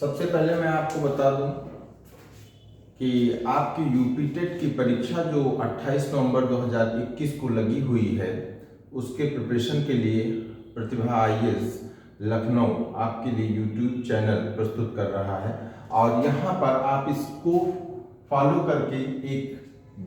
सबसे पहले मैं आपको बता दूं कि आपकी यूपी टेट की परीक्षा जो 28 नवंबर 2021 को लगी हुई है, उसके प्रिपरेशन के लिए प्रतिभा आईएएस लखनऊ आपके लिए यूट्यूब चैनल प्रस्तुत कर रहा है। और यहाँ पर आप इसको फॉलो करके एक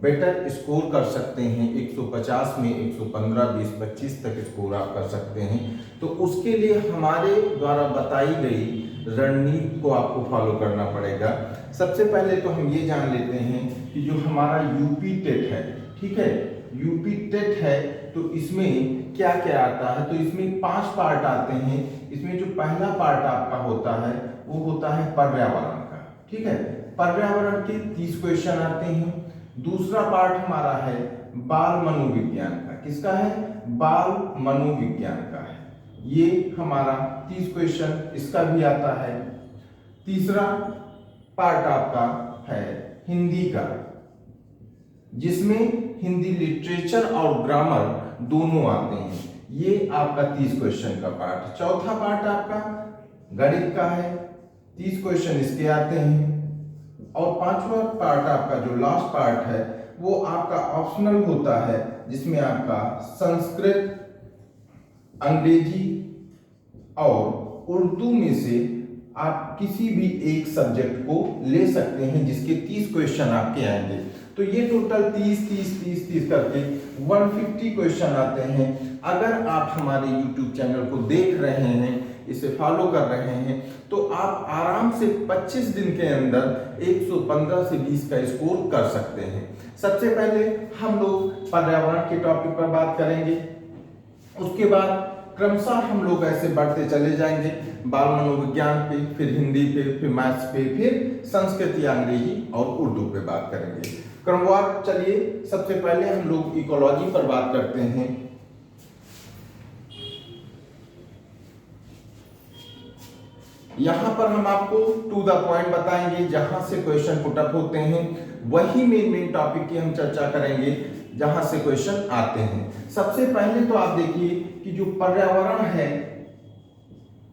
बेटर स्कोर कर सकते हैं। 150 में 115, 20, 25 तक स्कोर आप कर सकते हैं। तो उसके लिए हमारे द्वारा बताई गई रणनीति को आपको फॉलो करना पड़ेगा। सबसे पहले तो हम ये जान लेते हैं कि जो हमारा यूपी टेट है, ठीक है, यूपी टेट है, तो इसमें क्या क्या आता है। तो इसमें 5 पार्ट आते हैं। इसमें जो पहला पार्ट आपका होता है वो होता है पर्यावरण का, ठीक है। पर्यावरण के 30 क्वेश्चन आते हैं। दूसरा पार्ट हमारा है बाल मनोविज्ञान का। किसका है? बाल मनोविज्ञान का है। ये हमारा 30 क्वेश्चन इसका भी आता है। तीसरा पार्ट आपका है हिंदी का, जिसमें हिंदी लिटरेचर और ग्रामर दोनों आते हैं। ये आपका 30 क्वेश्चन का पार्ट। चौथा पार्ट आपका गणित का है, 30 क्वेश्चन इसके आते हैं। और पांचवा पार्ट आपका जो लास्ट पार्ट है वो आपका ऑप्शनल होता है, जिसमें आपका संस्कृत, अंग्रेजी और उर्दू में से आप किसी भी एक सब्जेक्ट को ले सकते हैं, जिसके 30 क्वेश्चन आपके आएंगे। तो ये टोटल 30 करके 150 क्वेश्चन आते हैं। अगर आप हमारे YouTube चैनल को देख रहे हैं, इसे फॉलो कर रहे हैं, तो आप आराम से 25 दिन के अंदर 115 से 20 का स्कोर कर सकते हैं। सबसे पहले हम लोग पर्यावरण के टॉपिक पर बात करेंगे। उसके बाद क्रमशः हम लोग ऐसे बढ़ते चले जाएंगे, बाल मनोविज्ञान पे, फिर हिंदी पे, फिर मैथ्स पे, फिर संस्कृत या अंग्रेजी और उर्दू पे बात करेंगे क्रमवार। चलिए सबसे पहले हम लोग इकोलॉजी पर बात करते हैं। यहां पर हम आपको टू द पॉइंट बताएंगे, जहां से क्वेश्चन पुट अप होते हैं वही मेन टॉपिक की हम चर्चा करेंगे जहां से क्वेश्चन आते हैं। सबसे पहले तो आप देखिए कि जो पर्यावरण है,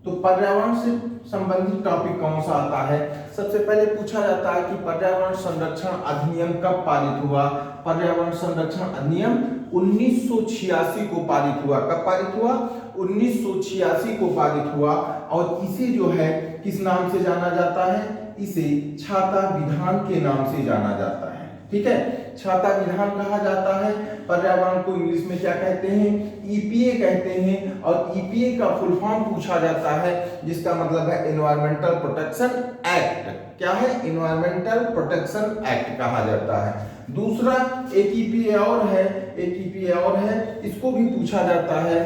तो पर्यावरण से संबंधित टॉपिक कौन सा आता है। सबसे पहले पूछा जाता है कि पर्यावरण संरक्षण अधिनियम कब पारित हुआ। पर्यावरण संरक्षण अधिनियम 1986 को पारित हुआ। कब पारित हुआ? 1986 को पारित हुआ। और इसे जो है किस नाम से जाना जाता है? इसे छाता विधान के नाम से जाना जाता है, ठीक है। छाता विधान कहा जाता है। पर्यावरण को इंग्लिश में क्या कहते हैं? ईपीए कहते हैं। और ईपीए का फुल फॉर्म पूछा जाता है, जिसका मतलब है एनवायरमेंटल प्रोटेक्शन एक्ट। क्या है? एनवायरमेंटल प्रोटेक्शन एक्ट कहा जाता है। दूसरा एक ईपीए और है, इसको भी पूछा जाता है।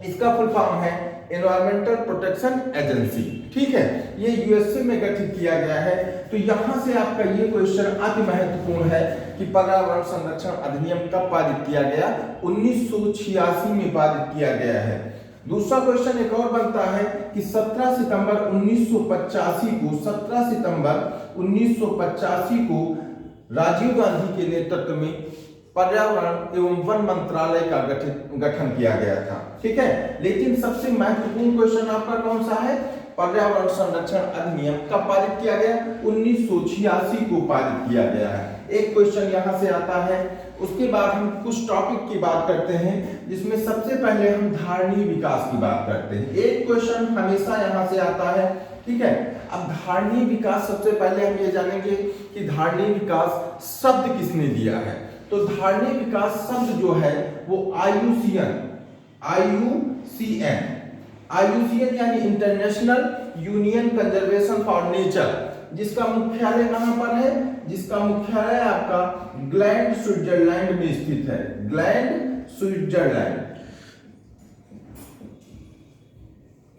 इसका फुल फॉर्म है एनवायरमेंटल प्रोटेक्शन एजेंसी, ठीक है। ये यूएसए में गठित किया गया है। तो यहां से आपका ये क्वेश्चन अति महत्वपूर्ण है कि पर्यावरण संरक्षण अधिनियम कब पारित किया गया? 1986 में पारित किया गया है। दूसरा क्वेश्चन एक और बनता है कि 17 सितंबर 1985 को राजीव गांधी के नेतृत्व में पर्यावरण एवं वन मंत्रालय का गठन किया गया था, ठीक है। लेकिन सबसे महत्वपूर्ण क्वेश्चन आपका कौन सा है? पर्यावरण संरक्षण अधिनियम कब पारित किया गया? 1986 को पारित किया गया है। एक क्वेश्चन यहां से आता है। उसके बाद हम कुछ टॉपिक की बात करते हैं, जिसमें सबसे पहले हम धारणीय विकास की बात करते हैं। एक क्वेश्चन हमेशा यहां से आता है, ठीक है। अब धारणीय विकास, सबसे पहले हम ये जानेंगे कि धारणीय विकास शब्द किसने दिया है। तो धारणीय विकास शब्द जो है वो आईयूसीएन यानी international union conservation for nature, जिसका मुख्यालय कहां पर है? जिसका मुख्यालय आपका ग्लैंड स्विट्जरलैंड में स्थित है। ग्लैंड स्विट्जरलैंड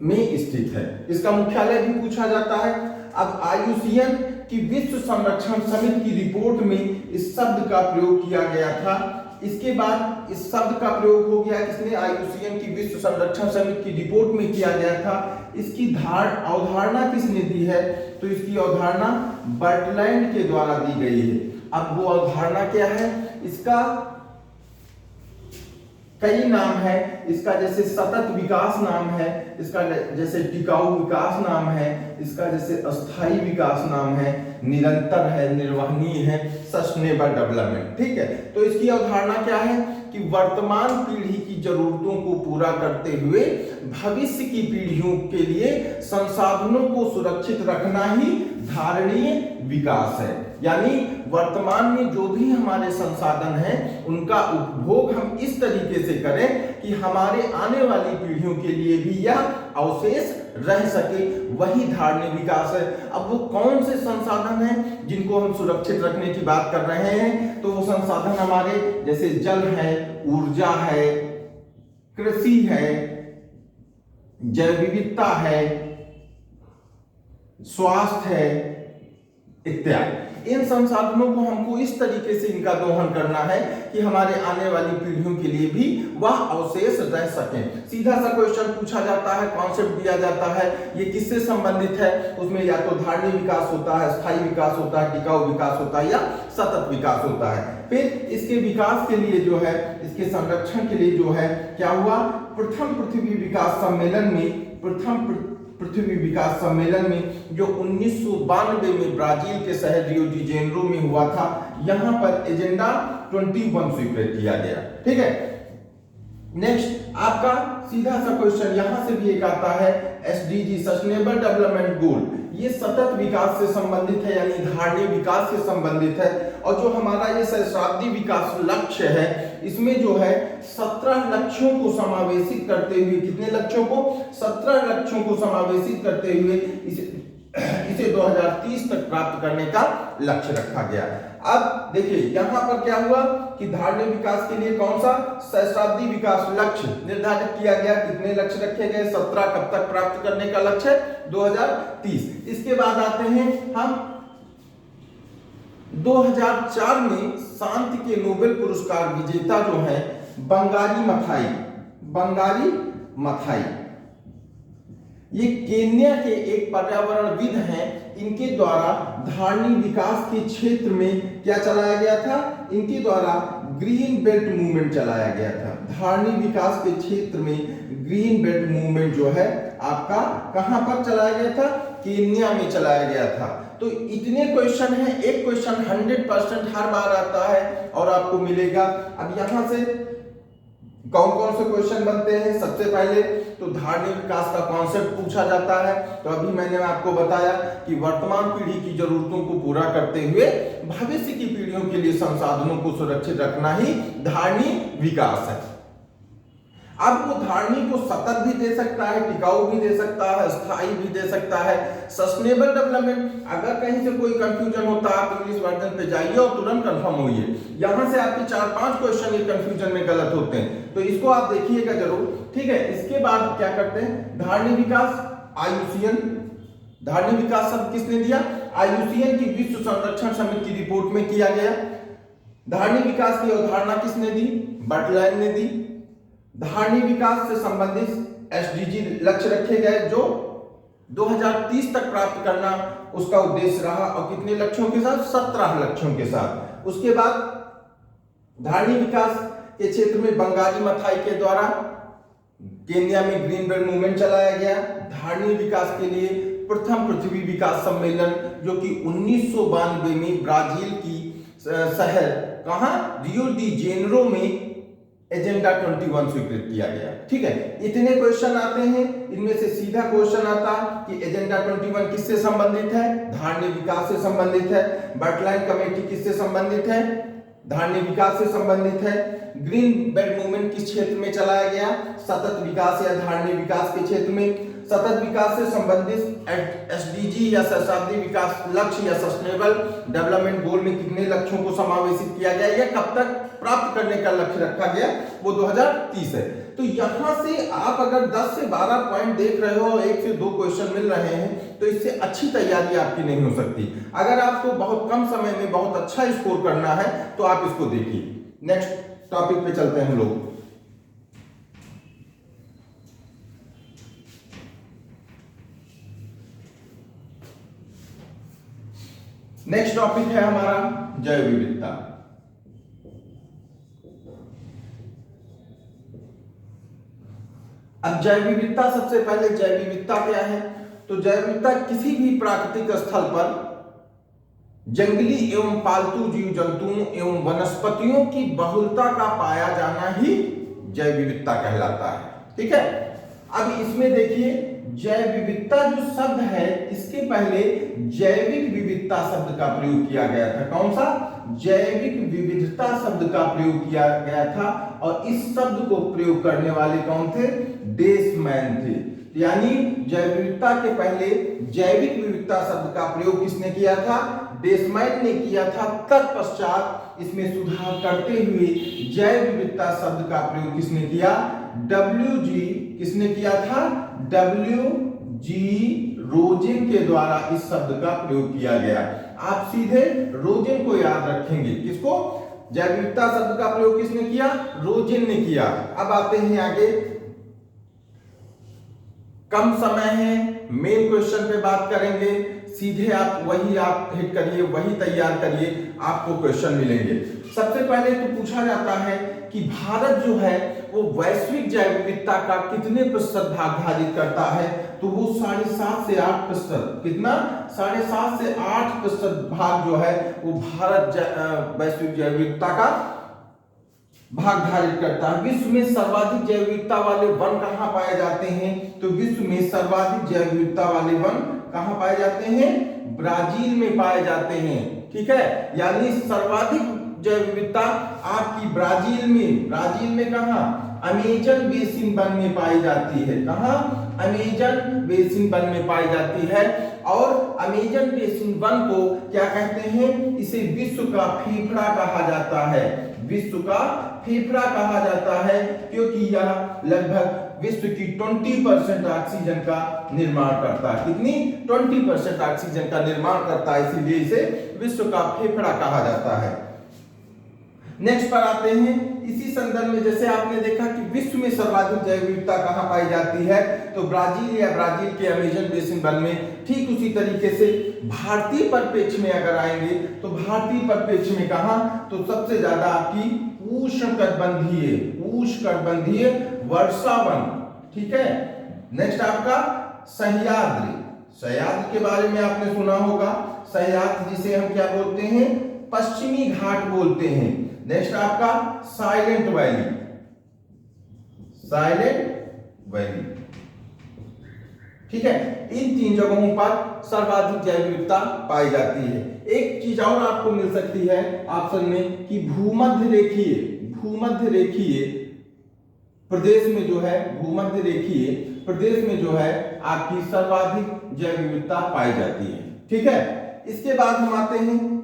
में स्थित है। इसका मुख्यालय भी पूछा जाता है। अब आईयूसीएन की विश्व संरक्षण समिति की रिपोर्ट में इस शब्द का प्रयोग किया गया था। इसके बाद इस शब्द का प्रयोग हो गया किसने? आईयूसीएन की विश्व संरक्षण समिति की रिपोर्ट में किया गया था। इसकी अवधारणा किसने दी है? तो इसकी अवधारणा बर्टलैंड के द्वारा दी गई है। अब वो अवधारणा क्या है? इसका कई नाम है इसका, जैसे सतत विकास नाम है इसका, जैसे टिकाऊ विकास नाम है इसका, जैसे अस्थाई विकास नाम है, निरंतर है, निर्वहनीय है, सस्टेनेबल डेवलपमेंट। ठीक है, तो इसकी अवधारणा क्या है कि वर्तमान पीढ़ी की जरूरतों को पूरा करते हुए भविष्य की पीढ़ियों के लिए संसाधनों को सुरक्षित रखना ही धारणीय विकास है। यानी वर्तमान में जो भी हमारे संसाधन हैं उनका उपभोग हम इस तरीके से करें कि हमारे आने वाली पीढ़ियों के लिए भी यह अवशेष रह सके, वही धारणीय विकास है। अब वो कौन से संसाधन हैं जिनको हम सुरक्षित रखने की बात कर रहे हैं? तो वो संसाधन हमारे जैसे जल है, ऊर्जा है, कृषि है, जैव विविधता है, स्वास्थ्य है इत्यादि। इन संसाधनों को हमको इस तरीके से इनका दोहन करना है कि हमारे आने वाली पीढ़ियों के लिए भी वह अवशेष रह सके। सीधा सा क्वेश्चन पूछा जाता है, कॉन्सेप्ट दिया जाता है, ये किससे संबंधित है? उसमें या तो धारणीय विकास होता है, स्थायी विकास होता है, टिकाऊ विकास होता है या सतत विकास होता है। फिर इसके विकास के लिए जो है, इसके संरक्षण के लिए जो है क्या हुआ, प्रथम पृथ्वी विकास सम्मेलन में, प्रथम पृथ्वी विकास सम्मेलन में जो 1992 में ब्राजील के शहर रियो डी जेनेरो में हुआ था, यहां पर एजेंडा 21 स्वीकृत किया गया। ठीक है, नेक्स्ट आपका सीधा सा क्वेश्चन यहां से भी एक आता है, एसडीजी सस्टेनेबल डेवलपमेंट गोल, ये सतत विकास से संबंधित है, यानी धारणीय विकास से संबंधित है। और जो हमारा ये सहस्राब्दी विकास लक्ष्य है, इसमें जो है 17 लक्ष्यों को समावेशित करते हुए, कितने लक्ष्यों को? 17 लक्ष्यों को समावेशित करते हुए इसे 2030 तक प्राप्त करने का लक्ष्य रखा गया। अब देखिए यहां पर क्या हुआ कि धारणीय विकास के लिए कौन सा सहस्राब्दी विकास लक्ष्य निर्धारित किया गया, कितने लक्ष्य रखे गए? 17। कब तक प्राप्त करने का लक्ष्य? 2030। इसके बाद आते हैं हम 2004 में शांति के नोबेल पुरस्कार विजेता जो है बंगारी मथाई, ये केन्या के एक पर्यावरणविद हैं। इनके द्वारा धारणीय विकास के क्षेत्र में क्या चलाया गया था? इनके द्वारा ग्रीन बेल्ट मूवमेंट चलाया गया था। धारणीय विकास के क्षेत्र में ग्रीन बेल्ट मूवमेंट जो है आपका कहां पर चलाया गया था? केन्या में चलाया गया था। तो इतने क्वेश्चन हैं, एक क्वेश्चन 100% हर बार आता है और आपको मिलेगा। अब यहां से कौन कौन से क्वेश्चन बनते हैं? सबसे पहले तो धारणीय विकास का कॉन्सेप्ट पूछा जाता है। तो अभी मैंने आपको बताया कि वर्तमान पीढ़ी की जरूरतों को पूरा करते हुए भविष्य की पीढ़ियों के लिए संसाधनों को सुरक्षित रखना ही धारणीय विकास है। अब वो धारणीय को सतत भी दे सकता है, टिकाऊ भी दे सकता है, स्थायी भी दे सकता है, सस्टेनेबल डेवलपमेंट। अगर कहीं से कोई कंफ्यूजन होता है आप इंग्लिश वर्जन पे जाइए और तुरंत कंफर्म होइए। यहां से आपके 4-5 क्वेश्चन ये कंफ्यूजन में गलत होते हैं, तो इसको आप देखिएगा जरूर। ठीक है, इसके बाद क्या करते हैं? धारणीय विकास आयुषीयन। धारणीय विकास शब्द किसने दिया? आयुषीयन की विश्व संरक्षण समिति की रिपोर्ट में किया गया। धारणीय विकास की अवधारणा किसने दी? बटलैंड ने दी। धारणीय विकास से संबंधित एसडीजी लक्ष्य रखे गए जो 2030 तक प्राप्त करना उसका उद्देश्य रहा, और कितने लक्ष्यों के साथ? 17 लक्ष्यों के साथ। उसके बाद धारणीय विकास के क्षेत्र में बंगाली मथाई के द्वारा केन्या में ग्रीन बेल्ट मूवमेंट चलाया गया। धारणीय विकास के लिए प्रथम पृथ्वी विकास सम्मेलन जो कि 1992 में ब्राजील की शहर कहां? रियो डी जेनेरो में एजेंडा 21 स्वीकृत किया गया। ठीक है, इतने क्वेश्चन आते हैं। इनमें से सीधा क्वेश्चन आता कि एजेंडा 21 किससे संबंधित है? धारणीय विकास से संबंधित है। बटलैंड कमेटी किससे संबंधित है? धारणीय विकास से संबंधित है। ग्रीन बेल्ट मूवमेंट किस क्षेत्र में चलाया गया? सतत विकास या धारणीय विकास के क्षेत्र में। सतत विकास से संबंधित एसडीजी या सहस्राब्दी विकास लक्ष्य या सस्टेनेबल डेवलपमेंट गोल में कितने लक्ष्यों को समावेशित किया गया या कब तक प्राप्त करने का लक्ष्य रखा गया? वो 2030 है। तो यहां से आप अगर 10 से 12 पॉइंट देख रहे हो, 1 से 2 क्वेश्चन मिल रहे हैं, तो इससे अच्छी तैयारी आपकी नहीं हो सकती। अगर आपको बहुत कम समय में बहुत अच्छा स्कोर करना है तो आप इसको देखिए। नेक्स्ट टॉपिक पे चलते हैं हम लोग। नेक्स्ट टॉपिक है हमारा जैव विविधता। अब जैव विविधता, सबसे पहले जैव विविधता क्या है? तो जैव विविधता किसी भी प्राकृतिक स्थल पर जंगली एवं पालतू जीव जंतुओं एवं वनस्पतियों की बहुलता का पाया जाना ही जैव विविधता कहलाता है। ठीक है, अब इसमें देखिए जैव विविधता जो शब्द है, इसके पहले जैविक विविधता शब्द का प्रयोग किया गया था। कौन सा? जैविक विविधता शब्द का प्रयोग किया गया था, और इस शब्द को प्रयोग करने वाले कौन थे? डेसमैन थे। यानी जैव विविधता के पहले जैविक विविधता शब्द का प्रयोग किसने किया था? डेसमैन ने किया था। तत्पश्चात इसमें सुधार करते हुए जैव विविधता शब्द का प्रयोग किसने किया? WG किसने किया था? WG रोजेन के द्वारा इस शब्द का प्रयोग किया गया। आप सीधे रोजेन को याद रखेंगे। किसको? जैव विविधता शब्द का प्रयोग किसने किया? रोजेन ने किया। अब आते हैं आगे, कम समय है, मेन क्वेश्चन पे बात करेंगे। सीधे आप हिट करिए, वही तैयार करिए, आपको क्वेश्चन मिलेंगे। सबसे पहले तो पूछा जाता है कि भारत जो है वो वैश्विक जैव विविधता का कितने प्रतिशत भाग धारित करता है? तो वो 7.5 से 8%। कितना? 7.5 से 8% भाग जो है वो भारत वैश्विक जैव विविधता का भाग धारित करता है। विश्व में सर्वाधिक जैव विविधता वाले वन कहाँ पाए जाते हैं? तो विश्व में सर्वाधिक जैव विविधता वाले वन कहाँ पाए जाते हैं? ब्राजील में पाए जाते हैं। ठीक है, यानी सर्वाधिक जैव विविधता आपकी ब्राजील में कहाँ? अमेजन बेसिन वन में पाई जाती है। कहाँ? अमेजन बेसिन वन में पाई जाती है। और अमेजन बेसिन वन को क्या कहते हैं? इसे विश्व का फेफड़ा कहा जाता है। विश्व का फेफड़ा कहा जाता है, क्योंकि यह लगभग विश्व की 20% ऑक्सीजन का निर्माण करता है। कितनी? 20% ऑक्सीजन का निर्माण करता है, इसीलिए इसे विश्व का फेफड़ा कहा जाता है। नेक्स्ट पर आते हैं। इसी संदर्भ में जैसे आपने देखा कि विश्व में सर्वाधिक जैव विविधता कहां पाई जाती है? तो ब्राजील या ब्राजील के अमेजन बेसिन वन में। ठीक उसी तरीके से भारतीय परिप्रेक्ष्य में अगर आएंगे तो भारतीय परिप्रेक्ष्य में कहां? तो सबसे ज्यादा आपकी उष्णकटिबंधीय वर्षा वन। ठीक है, नेक्स्ट आपका सह्याद्री के बारे में आपने सुना होगा। सह्याद्री जिसे हम क्या बोलते हैं? पश्चिमी घाट बोलते हैं। नेक्स्ट आपका साइलेंट वैली। ठीक है, इन 3 जगहों पर सर्वाधिक जैव विविधता पाई जाती है। एक चीज और आपको मिल सकती है ऑप्शन में कि भूमध्य रेखीय प्रदेश में जो है आपकी सर्वाधिक जैव विविधता पाई जाती है। ठीक है, इसके बाद हम आते हैं,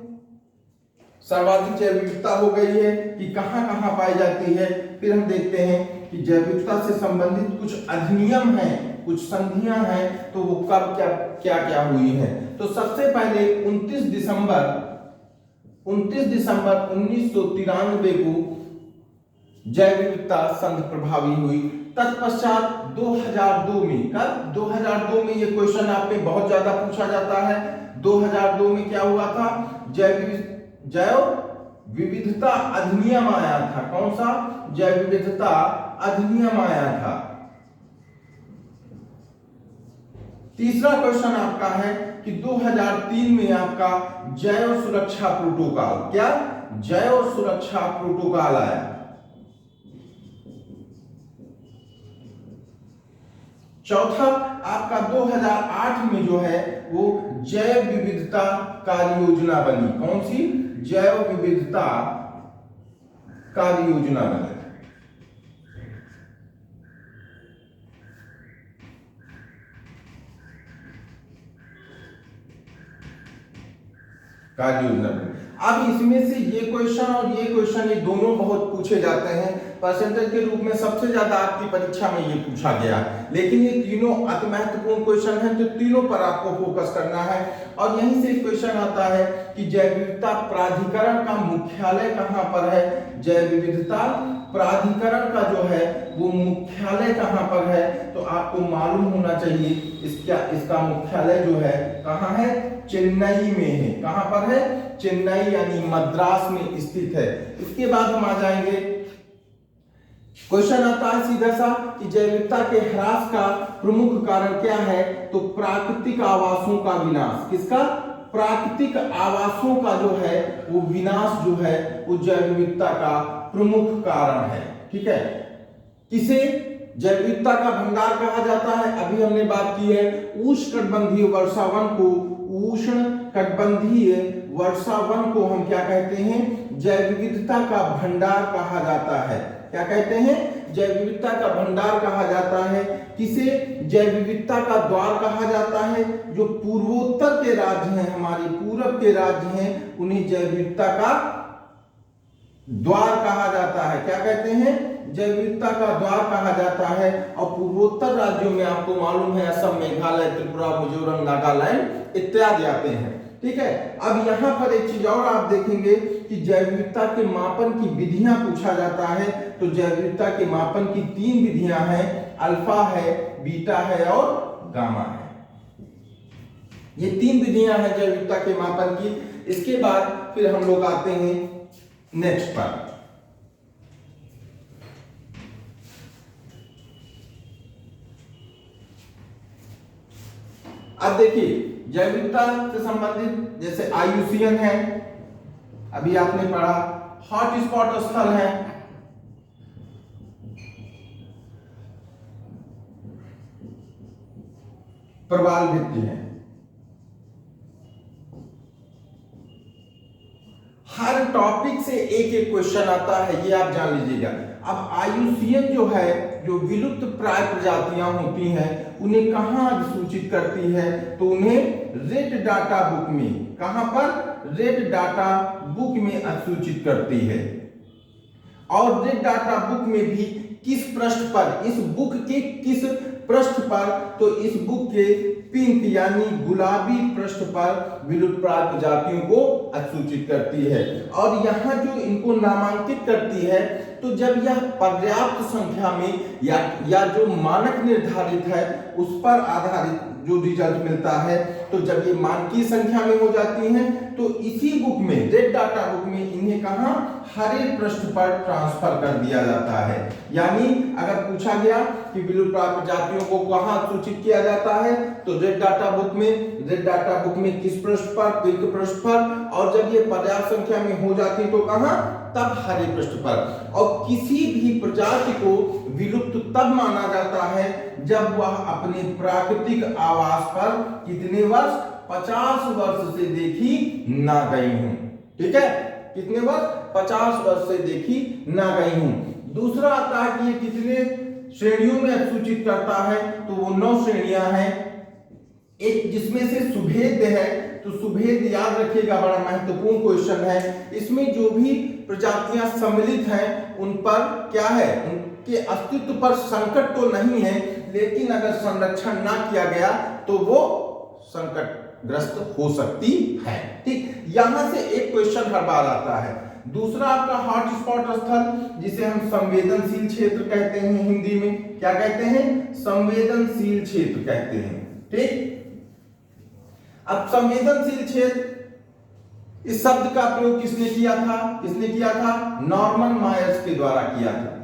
सर्वाधिक जैव विविधता हो गई है कि कहां कहां पाई जाती है। फिर हम देखते हैं कि जैव विविधता से संबंधित कुछ अधिनियम हैं, कुछ संधियां हैं, तो वो कब क्या हुई है। तो सबसे पहले 29 दिसंबर 1993 को जैव विविधता संधि प्रभावी हुई। तत्पश्चात 2002 में, कब? 2002 में, ये क्वेश्चन आप में बहुत ज्यादा पूछा जाता है। 2002 में क्या हुआ था? जैव विविधता अधिनियम आया था। कौन सा? जैव विविधता अधिनियम आया था। तीसरा क्वेश्चन आपका है कि 2003 में आपका जैव सुरक्षा प्रोटोकॉल, क्या? जैव सुरक्षा प्रोटोकॉल आया। चौथा आपका 2008 में जो है वो जैव विविधता कार्य योजना बनी। कौन सी? जैव विविधता कार्य योजना बनी। अब इसमें से ये क्वेश्चन और ये क्वेश्चन, ये दोनों बहुत पूछे जाते हैं। परसेंटेज के रूप में सबसे ज्यादा आपकी परीक्षा में ये पूछा गया, लेकिन ये तीनों अति महत्वपूर्ण क्वेश्चन हैं, तो तीनों पर आपको फोकस करना है। और यहीं से क्वेश्चन आता है कि जैव विविधता प्राधिकरण का मुख्यालय कहां पर है? जैव विविधता प्राधिकरण का जो है वो मुख्यालय कहां पर है? तो आपको मालूम होना चाहिए इसका मुख्यालय जो है कहां है? चेन्नई में है। कहां पर है? चेन्नई यानी मद्रास में स्थित है। इसके बाद हम आ जाएंगे क्वेश्चन आता है सीधा सा कि जैव विविधता के ह्रास का प्रमुख कारण क्या है, तो प्राकृतिक आवासों का विनाश। किसका? प्राकृतिक आवासों का जो है वो विनाश जो है वो जैव विविधता का प्रमुख कारण है। ठीक है, किसे जैव विविधता का भंडार कहा जाता है? अभी हमने बात की है उष्णकटिबंधीय वर्षावन को, उष्णकटिबंधीय वर्षावन को हम क्या कहते हैं? जैव विविधता का भंडार कहा जाता है। क्या कहते हैं? जैव विविधता का भंडार कहा जाता है। किसे जैव विविधता का द्वार कहा जाता है? जो पूर्वोत्तर के राज्य हैं, हमारे पूरब के राज्य हैं, उन्हें जैव विविधता का द्वार कहा जाता है। क्या कहते हैं? जैव विविधता का द्वार कहा जाता है। और पूर्वोत्तर राज्यों में आपको मालूम है असम, मेघालय, त्रिपुरा, मिजोरम, नागालैंड इत्यादि आते हैं। ठीक है, अब यहाँ पर एक चीज और आप देखेंगे कि जैव विविधता के मापन की विधियां पूछा जाता है। तो जैव विविधता के मापन की 3 विधियां हैं, अल्फा है, बीटा है और गामा है। ये 3 विधियां हैं जैव विविधता के मापन की। इसके बाद फिर हम लोग आते हैं नेक्स्ट पर। अब देखिए जैव विविधता से संबंधित जैसे IUCN है, अभी आपने पढ़ा, हॉटस्पॉट स्थल है, प्रवाल भित्ति है। हर टॉपिक से एक एक क्वेश्चन आता है, ये आप जान लीजिएगा। अब IUCN जो है, जो विलुप्त प्राय प्रजातियां होती हैं, उन्हें कहां अधिसूचित करती है? तो उन्हें रेड डाटा बुक में, कहां पर? रेड डाटा बुक में अधिसूचित करती है। और रेड डाटा बुक में भी किस पृष्ठ पर, इस बुक के किस पृष्ठ पर? तो इस बुक के पिंक यानी गुलाबी पृष्ठ पर विलुप्त प्राय प्रजातियों को अधिसूचित करती है। और यहाँ जो इनको नामांकित करती है, तो जब यह पर्याप्त संख्या में या जो मानक निर्धारित है उस पर आधारित जो रिजल्ट मिलता है, तो जब ये मानकीय संख्या में हो जाती हैं, तो इसी बुक में, रेड डाटा बुक में, इन्हें कहां? हरे पृष्ठ पर ट्रांसफर कर दिया जाता है। यानी अगर पूछा गया कि विलुप्त प्राय प्रजातियों को कहां सूचित किया जाता है, तो रेड डाटा बुक में, रेड डाटा बुक में किस पृष्ठ पर? पिंक पृष्ठ पर। और जब ये पर्याप्त संख्या में हो जाती तो कहां? तब हरे पृष्ठ पर। और किसी भी प्रजाति को विलुप्त तब माना जाता है जब वह अपने प्राकृतिक आवास पर कितने वर्ष? 50 वर्ष से देखी ना गई हूं। ठीक है, कितने वर्ष? 50 वर्ष से देखी ना गई हूं। दूसरा आता है कि ये कितने श्रेणियों में सूचित करता है? तो वो 9 श्रेणियां हैं। एक जिसमें से सुभेद है, तो सुभेद याद रखिएगा, बड़ा महत्वपूर्ण क्वेश्चन है। इसमें जो भी प्रजातियां सम्मिलित हैं उन पर क्या है? उनके अस्तित्व पर संकट तो नहीं है, लेकिन अगर संरक्षण ना किया गया तो वो संकटग्रस्त हो सकती है। ठीक, यहां से एक क्वेश्चन हर बार आता है। दूसरा आपका हॉटस्पॉट स्थल, जिसे हम संवेदनशील क्षेत्र कहते हैं, हिंदी में क्या कहते हैं? संवेदनशील क्षेत्र कहते हैं। ठीक, अब संवेदनशील क्षेत्र, इस शब्द का प्रयोग किसने किया था? किसने किया था? नॉर्मन मायर्स के द्वारा किया था।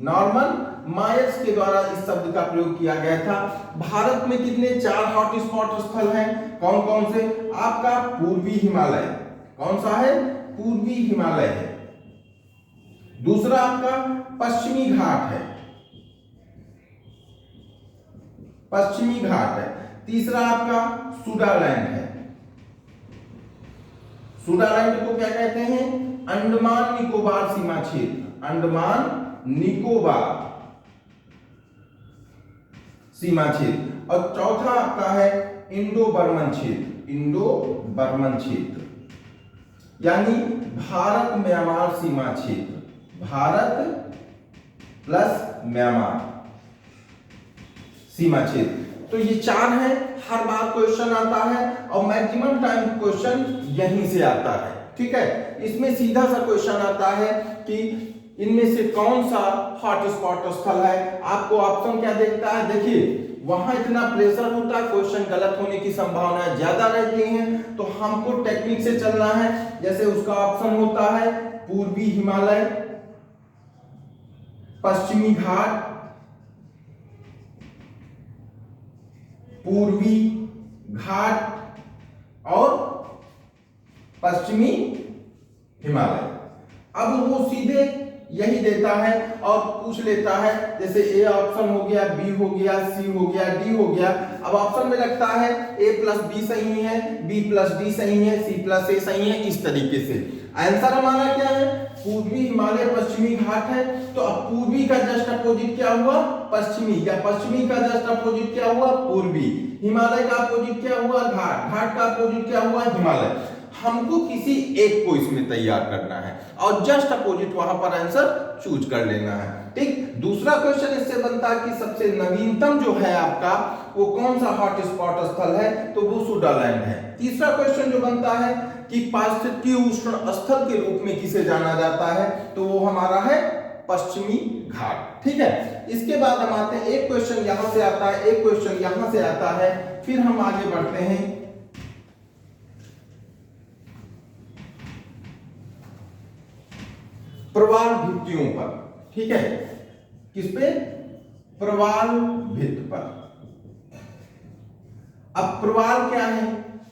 नॉर्मन मायर्स के द्वारा इस शब्द का प्रयोग किया गया था। भारत में कितने? 4 हॉटस्पॉट स्थल हैं। कौन कौन से? आपका पूर्वी हिमालय, कौन सा है? पूर्वी हिमालय है। दूसरा आपका पश्चिमी घाट है, पश्चिमी घाट है। तीसरा आपका सुडालैंड है। सुडालैंड को क्या कहते हैं? अंडमान निकोबार सीमा क्षेत्र, अंडमान निकोबार सीमा क्षेत्र। और चौथा आपका है इंडो बर्मन क्षेत्र, इंडो बर्मन क्षेत्र, यानी भारत म्यांमार सीमा क्षेत्र, भारत प्लस म्यांमार सीमा क्षेत्र। तो ये 4 हैं। हर बार क्वेश्चन आता है और मैक्सिमम टाइम क्वेश्चन यहीं से आता है। ठीक है, इसमें सीधा सा क्वेश्चन आता है कि इनमें से कौन सा हॉटस्पॉट स्थल है। आपको ऑप्शन क्या देखता है? देखिए, वहां इतना प्रेशर होता है, क्वेश्चन गलत होने की संभावना ज्यादा रहती है, तो हमको टेक्निक से चलना है। जैसे उसका ऑप्शन होता है पूर्वी हिमालय, पश्चिमी घाट, पूर्वी घाट और पश्चिमी हिमालय। अब वो सीधे यही देता है और पूछ लेता है, जैसे ए ऑप्शन हो गया, बी हो गया, सी हो गया, डी हो गया। अब ऑप्शन में लगता है ए प्लस बी सही है, बी प्लस डी सही है, सी प्लस ए सही है, इस तरीके से। आंसर हमारा क्या है? पूर्वी हिमालय पश्चिमी घाट है। तो अब पूर्वी का जस्ट अपोजिट क्या हुआ? पश्चिमी, या पश्चिमी का जस्ट अपोजिट क्या हुआ? पूर्वी। हिमालय का अपोजिट क्या हुआ? घाट। घाट का अपोजिट क्या हुआ? हिमालय। हमको किसी एक को इसमें तैयार करना है और जस्ट अपोजिट वहां पर आंसर चूज कर लेना है। ठीक। दूसरा क्वेश्चन इससे बनता है कि सबसे नवीनतम जो है आपका वो कौन सा हॉट स्पॉट स्थल है? तो वो स्विट्जरलैंड है। तीसरा क्वेश्चन जो बनता है कि पारिस्थितिकीय उष्ण स्थल के रूप में किसे जाना जाता है? तो वो हमारा है पश्चिमी घाट। ठीक है। इसके बाद हम आते हैं, एक क्वेश्चन यहां से आता है, एक क्वेश्चन यहां से आता है, फिर हम आगे बढ़ते हैं प्रवाल भित्तियों पर। ठीक है। किस पे? प्रवाल भित्त पर। अब प्रवाल क्या है?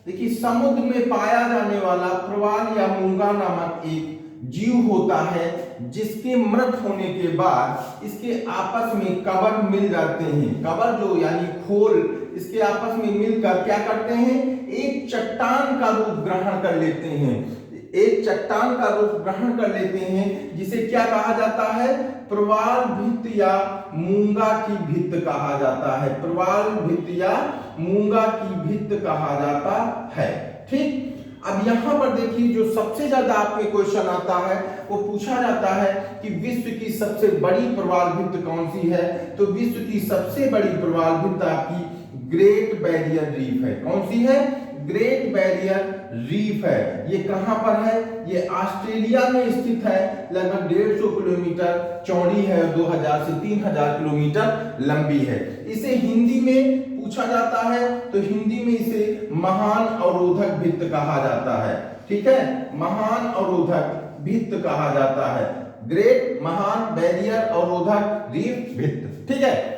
देखिए, समुद्र में पाया जाने वाला प्रवाल या मूंगा नामक एक जीव होता है जिसके मृत होने के बाद इसके आपस में कवर मिल जाते हैं। कवर जो यानी खोल, इसके आपस में मिलकर क्या करते हैं? एक चट्टान का रूप ग्रहण कर लेते हैं। एक चट्टान का रूप ग्रहण कर लेते हैं, जिसे क्या कहा जाता है? प्रवाल भित्त या मूंगा की भित्त कहा जाता है। प्रवाल भित्त या मूंगा की भित्त कहा जाता है। ठीक। अब यहां पर देखिए, जो सबसे ज्यादा आप में क्वेश्चन आता है वो पूछा जाता है कि विश्व की सबसे बड़ी प्रवाल भित्त कौन सी है? तो विश्व की सबसे बड़ी प्रवाल भित्त आपकी ग्रेट बैरियर रीफ है। कौन सी है? ग्रेट बैरियर रीफ है। ये कहां पर है? ये ऑस्ट्रेलिया में स्थित है। लगभग 150 किलोमीटर चौड़ी है, 2000 से 3000 किलोमीटर लंबी है। इसे हिंदी में पूछा जाता है तो हिंदी में इसे महान अवरोधक भित्त कहा जाता है। ठीक है। महान अवरोधक भित्त कहा जाता है। ग्रेट महान बैरियर अवरोधक रीफ भित्त। ठीक है।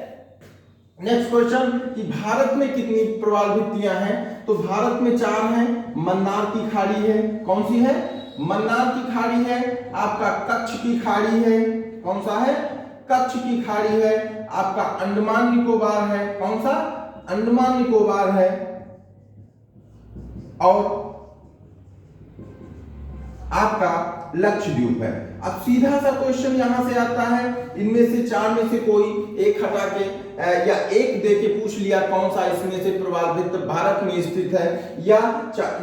नेक्स्ट क्वेश्चन कि भारत में कितनी प्रवाल भित्तियां हैं? तो भारत में 4 हैं। मन्नार की खाड़ी है। कौन सी है? मन्नार की खाड़ी है। आपका कच्छ की खाड़ी है। कौन सा है? कच्छ की खाड़ी है। आपका अंडमान निकोबार है। कौन सा? अंडमान निकोबार है। और आपका लक्षद्वीप है। अब सीधा सा क्वेश्चन यहां से आता है, इनमें से 4 में से कोई एक हटा के या एक दे के पूछ लिया कौन सा इसमें से प्रवाल भित्त भारत में स्थित है, या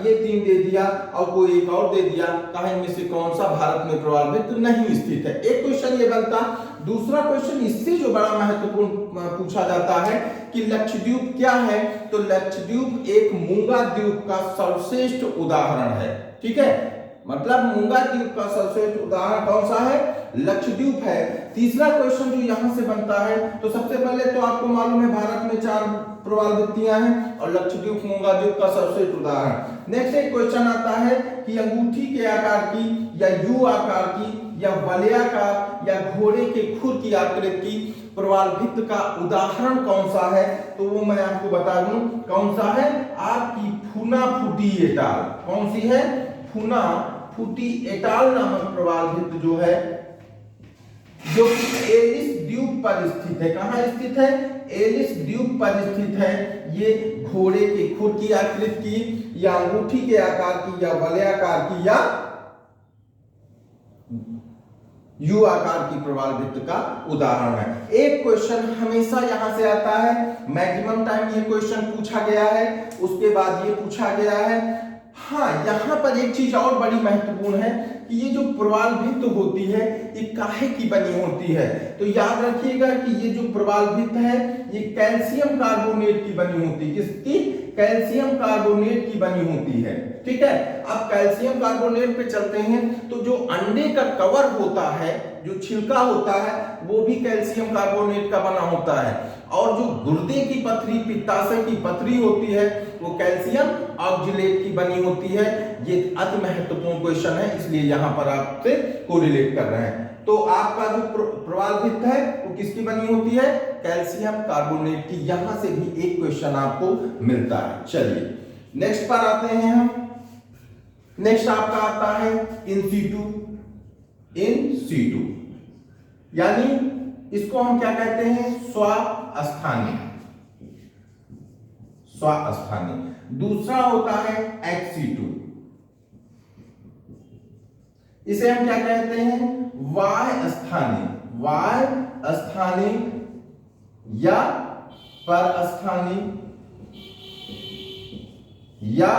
ये 3 दे दिया और कोई एक और दे दिया, कहा इनमें से कौन सा भारत में प्रवाल भित्त नहीं स्थित है। एक क्वेश्चन ये बनता। दूसरा क्वेश्चन इससे जो बड़ा महत्वपूर्ण पूछा जाता है कि लक्षद्वीप क्या है? तो लक्षद्वीप एक मूंगा द्वीप का सर्वश्रेष्ठ उदाहरण है। ठीक है। मतलब मूंगा द्वीप का सर्वश्रेष्ठ उदाहरण कौन सा है? लक्षद्वीप है। तीसरा क्वेश्चन जो यहां से बनता है, तो सबसे पहले तो आपको मालूम है भारत में 4 प्रवाल भित्तियां हैं और लक्षद्वीप मूंगा द्वीप का सर्वश्रेष्ठ उदाहरण। नेक्स्ट एक क्वेश्चन आता है कि अंगूठी के आकार की या यू आकार की या वलयाकार या घोड़े के खुर की आकृति की प्रवाल भित्त का उदाहरण कौन सा है? तो वो मैं आपको बता दूं कौन सा है। आपकी फुनाफुटी एटाल। कौन सी है? फुनाफुटी एटाल नामक प्रवाल भित्त जो है, जो कि एलिस द्वीप पर स्थित है। कहां स्थित है? एलिस द्वीप पर स्थित है। ये घोड़े के खुर की आकृति की या अंगूठी के आकार की या वलयाकार की या यू आकार की प्रवाल भित्त का उदाहरण है। एक क्वेश्चन हमेशा यहां से आता है, मैक्सिमम टाइम ये क्वेश्चन पूछा गया है, उसके बाद ये पूछा गया है। हाँ, यहां पर एक चीज और बड़ी महत्वपूर्ण है कि ये जो प्रवाल भित्त होती है ये काहे की बनी होती है? तो याद रखिएगा कि ये जो प्रवाल भित्त है ये कैल्शियम कार्बोनेट की बनी होती है। किसकी? कैल्शियम कार्बोनेट की बनी होती है। ठीक है। अब कैल्शियम कार्बोनेट पे चलते हैं, तो जो अंडे का कवर होता है, जो छिलका होता है, वो भी कैल्शियम कार्बोनेट का बना होता है। और जो गुर्दे की पथरी, पित्ताशय की पथरी होती है वो कैल्शियम ऑक्जेलेट की बनी होती है। ये अति महत्वपूर्ण क्वेश्चन है, इसलिए यहां पर आपसे कोरिलेट कर रहे हैं। तो आपका जो प्रवाल भित्त है वो किसकी बनी होती है? कैल्शियम कार्बोनेट की। यहां से भी एक क्वेश्चन आपको मिलता है। चलिए नेक्स्ट पर आते हैं हम। नेक्स्ट आपका आता है इन सीटू, यानी इसको हम क्या कहते हैं? स्वस्थानीय। दूसरा होता है एक्स सीटू, इसे हम क्या कहते हैं? वाय स्थानीय या पर स्थानीय या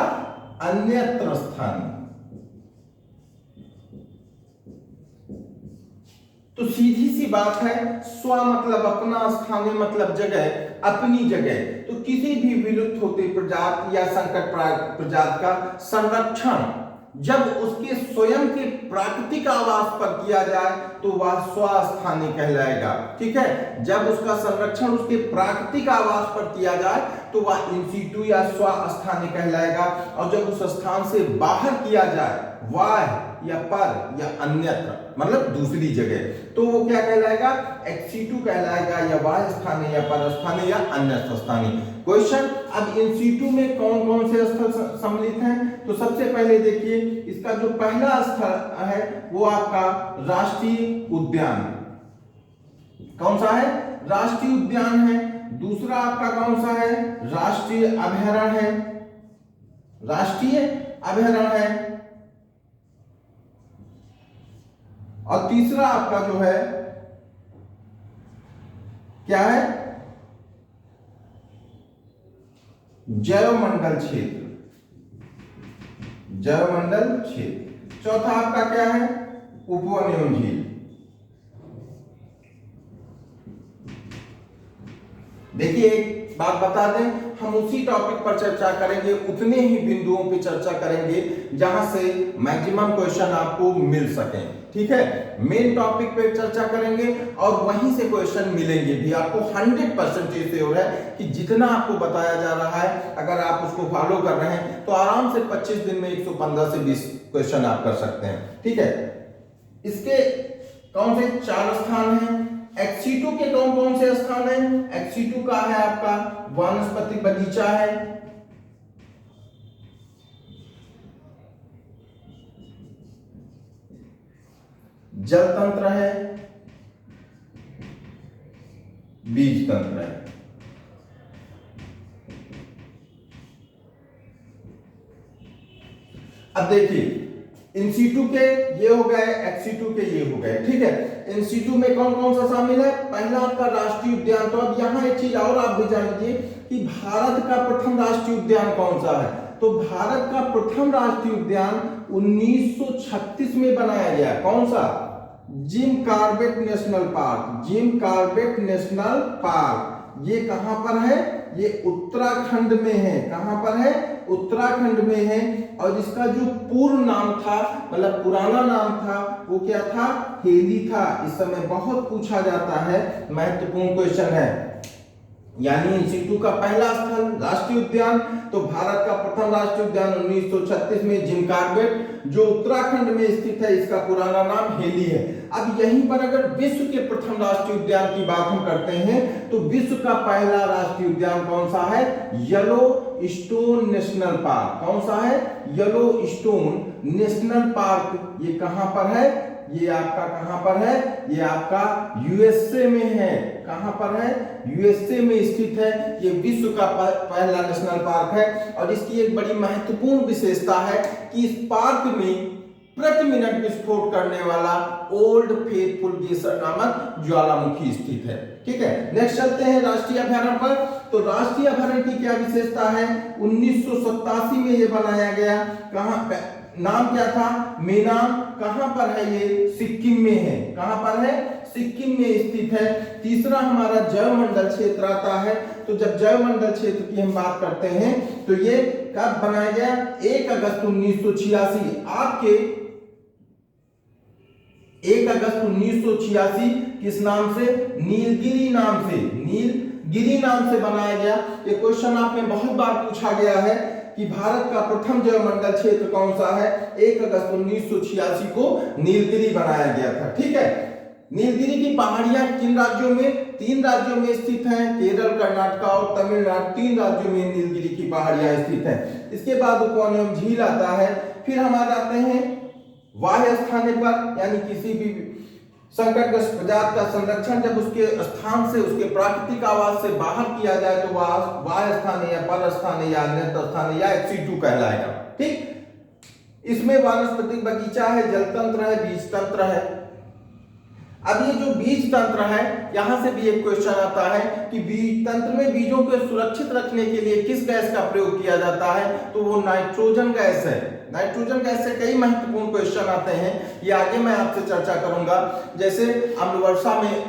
अन्यत्र स्थानीय। तो सीधी सी बात है, स्व मतलब अपना, स्थानीय मतलब जगह, अपनी जगह। तो किसी भी विलुप्त होते प्रजाति या संकट प्रजाति का संरक्षण जब उसके स्वयं के प्राकृतिक आवास पर किया जाए तो वह स्वस्थानीय कहलाएगा। ठीक है, जब उसका संरक्षण उसके प्राकृतिक आवास पर किया जाए तो वह इन सीटू या स्वस्थानीय कहलाएगा। और जब उस स्थान से बाहर किया जाए, वाह या पर या अन्यत्र मतलब दूसरी जगह, तो वो क्या कहलाएगा? एक्स सीटू कहलाएगा, या वाह स्थानीय या पर स्थानीय या अन्यत्र स्थानीय। क्वेश्चन, अब इन सीटू में कौन कौन से स्थल सम्मिलित हैं? तो सबसे पहले देखिए, इसका जो पहला स्थल है वो आपका राष्ट्रीय उद्यान। कौन सा है? राष्ट्रीय उद्यान है। दूसरा आपका कौन सा है? राष्ट्रीय अभयारण्य है। राष्ट्रीय अभयारण्य है। और तीसरा आपका जो है क्या है? जैवमंडल क्षेत्र। चौथा आपका क्या है? उपवन एवं झील। देखिए एक बात बता दें, हम उसी टॉपिक पर चर्चा करेंगे, उतने ही बिंदुओं पे चर्चा करेंगे जहां से मैक्सिमम क्वेश्चन आपको मिल सके। ठीक है, मेन टॉपिक पे चर्चा करेंगे और वहीं से क्वेश्चन मिलेंगे भी आपको। 100% श्योर है कि जितना आपको बताया जा रहा है, अगर आप उसको फॉलो कर रहे हैं तो आराम से 25 दिन में 115 से 20 क्वेश्चन आप कर सकते हैं। ठीक है, इसके कौन से 4 स्थान हैं? एक्स सीटू के कौन कौन से स्थान हैं? एक्स सीटू का है आपका वनस्पति बगीचा है, जल तंत्र है, बीज तंत्र है। अब देखिए, इन सीटू के ये हो गए, एक्स सीटू के ये हो गए। ठीक है, इन सीटू में कौन कौन सा शामिल है? पहला आपका राष्ट्रीय उद्यान। तो अब यहाँ एक चीज और आप भी जानिए कि भारत का प्रथम राष्ट्रीय उद्यान कौन सा है? तो भारत का प्रथम राष्ट्रीय उद्यान 1936 में बनाया गया। कौन सा? Jim Corbett national park. Jim Corbett national park ये कहां पर है? ये उत्तराखंड में है। कहां पर है? उत्तराखंड में है। और इसका जो पूर्ण नाम था, मतलब पुराना नाम था, वो क्या था? हेली था। इस समय बहुत पूछा जाता है, महत्वपूर्ण क्वेश्चन है। यानी इन सीटू का पहला स्थल राष्ट्रीय उद्यान, तो भारत का प्रथम राष्ट्रीय उद्यान 1936 में जिम कॉर्बेट, जो उत्तराखंड में स्थित है, इसका पुराना नाम हेली है। अब यहीं पर अगर विश्व के प्रथम राष्ट्रीय उद्यान की बात हम करते हैं तो विश्व का पहला राष्ट्रीय उद्यान कौन सा है? Yellow stone national park. कौन सा है? Yellow stone national park. ये कहां पर है? ये आपका कहां पर है? ये आपका यूएसए में है। कहां पर है? यूएसए में स्थित है। ये विश्व का पहला नेशनल पार्क है। और इसकी एक बड़ी महत्वपूर्ण विशेषता है कि इस पार्क में प्रति मिनट विस्फोट करने वाला ओल्ड फेथफुल ग्लेशियर नामक ज्वालामुखी स्थित है। ठीक है, नेक्स्ट चलते हैं राष्ट्रीय अभयारण्य पर। तो राष्ट्रीय अभयारण्य की क्या विशेषता है? 1987 में ये बनाया गया। कहां? नाम क्या था? मेनाम। कहां पर है ये? सिक्किम में है। कहां पर है? सिक्किम में स्थित है। तीसरा हमारा जैवमंडल क्षेत्र आता है। तो जब जैवमंडल क्षेत्र की हम बात करते हैं तो ये कब बनाया गया? 1 अगस्त 1986। आपके 1 अगस्त 1986 किस नाम से? नीलगिरी नाम से। नीलगिरी गिरी नाम से बनाया गया। ये क्वेश्चन आप में बहुत बार पूछा गया है कि भारत का प्रथम जैवमंडल क्षेत्र कौन सा है। 1 अगस्त 1986 को नीलगिरी बनाया गया था। ठीक है, नीलगिरी की पहाड़ियां किन राज्यों में? 3 राज्यों में स्थित हैं, केरल, कर्नाटक और तमिलनाडु। 3 राज्यों में नीलगिरी की पहाड़ियां स्थित हैं। इसके बाद उपवनम झील आता है। फिर हमारे आते हैं वाह्य स्थान पर, यानी किसी भी संकटग्रस्त प्रजाति का संरक्षण जब उसके स्थान से, उसके प्राकृतिक आवास से बाहर किया जाए तो वह वाह्य स्थान है या पर स्थान है या अन्यत्र स्थान है या एक्सीटू कहलाएगा। ठीक, इसमें वानस्पतिक बगीचा है, जल तंत्र है, बीज तंत्र है। अब ये जो बीज तंत्र है, यहां से भी एक क्वेश्चन आता है कि बीज तंत्र में बीजों को सुरक्षित रखने के लिए किस गैस का प्रयोग किया जाता है, तो वो नाइट्रोजन गैस है। नाइट्रोजन गैस से कई महत्वपूर्ण क्वेश्चन आते हैं, ये आगे मैं आपसे चर्चा करूंगा। जैसे अम्ल वर्षा में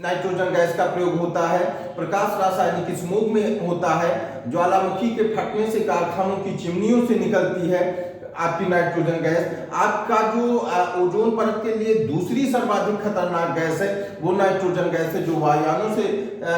नाइट्रोजन गैस का प्रयोग होता है, प्रकाश रासायनिक स्मोक में होता है, ज्वालामुखी के फटने से कारखानों की चिमनियों से निकलती है आपकी नाइट्रोजन गैस। आपका जो ओजोन परत के लिए दूसरी सर्वाधिक खतरनाक गैस है वो नाइट्रोजन गैस है, जो वायुयानों से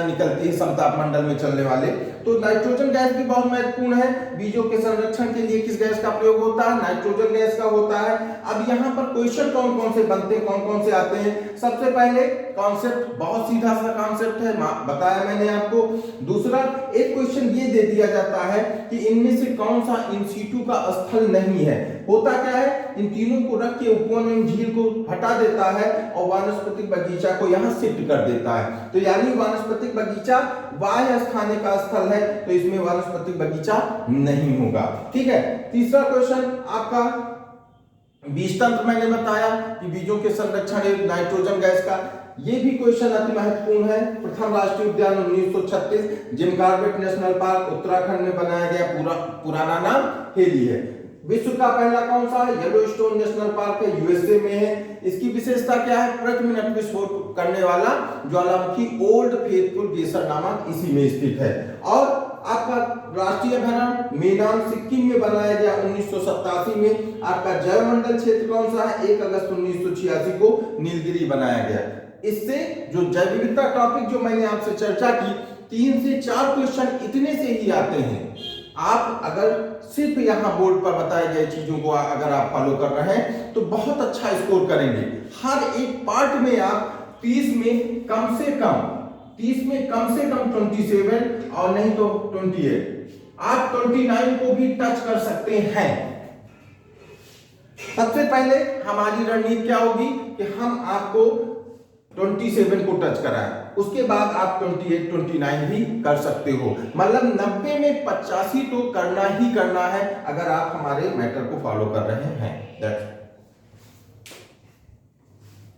निकलती है समताप मंडल में चलने वाले। तो नाइट्रोजन गैस भी बहुत महत्वपूर्ण है। बीजों के संरक्षण के लिए किस गैस का प्रयोग होता है? नाइट्रोजन गैस का होता है। अब यहाँ पर क्वेश्चन कौन कौन से बनते हैं, कौन कौन से आते हैं? सबसे पहले कॉन्सेप्ट, बहुत सीधा सा कॉन्सेप्ट है, बताया मैंने आपको। दूसरा, एक क्वेश्चन ये दे दिया जाता है कि इनमें से कौन सा इन सीटू का स्थल नहीं है। होता क्या है, इन तीनों को रख के उपवन झील को हटा देता है और वानस्पतिक बगीचा को यहां शिफ्ट कर देता है। तो यानी वानस्पतिक बगीचा वाह्य स्थान का स्थल है, तो इसमें वानस्पतिक बगीचा नहीं होगा। ठीक है, तीसरा क्वेश्चन आपका बीज तंत्र, मैंने बताया कि बीजों के संरक्षण नाइट्रोजन गैस का, ये भी क्वेश्चन अति महत्वपूर्ण है। प्रथम राष्ट्रीय उद्यान 1936 Jim Corbett national park Uttarakhand में बनाया गया, पुराना नाम हेली है। विश्व का पहला कौन सा है? येलोस्टोन नेशनल पार्क है, यूएसए में है। इसकी विशेषता क्या है? प्रति मिनट विस्फोट करने वाला ज्वालामुखी ओल्ड फेथफुल ग्लेशियर नामक इसी में स्थित है। और आपका राष्ट्रीय अभयारण्य मेनाम सिक्किम में बनाया गया 1987 में। आपका जैवमंडल क्षेत्र कौन सा है? 1 अगस्त 1986 को नीलगिरी बनाया गया। इससे जो जैव विविधता टॉपिक जो मैंने आपसे चर्चा की, 3 से 4 क्वेश्चन इतने से ही आते हैं। आप अगर सिर्फ यहाँ बोर्ड पर बताए गए चीजों को अगर आप फॉलो कर रहे हैं तो बहुत अच्छा स्कोर करेंगे। हर एक पार्ट में आप 30 में कम से कम 27 और नहीं तो 28, आप 29 को भी टच कर सकते हैं। सबसे पहले हमारी रणनीति क्या होगी कि हम आपको 27 को टच कराएं, उसके बाद आप 28, 29 भी कर सकते हो। मतलब 90 में 85 तो करना ही करना है अगर आप हमारे मैटर को फॉलो कर रहे हैं।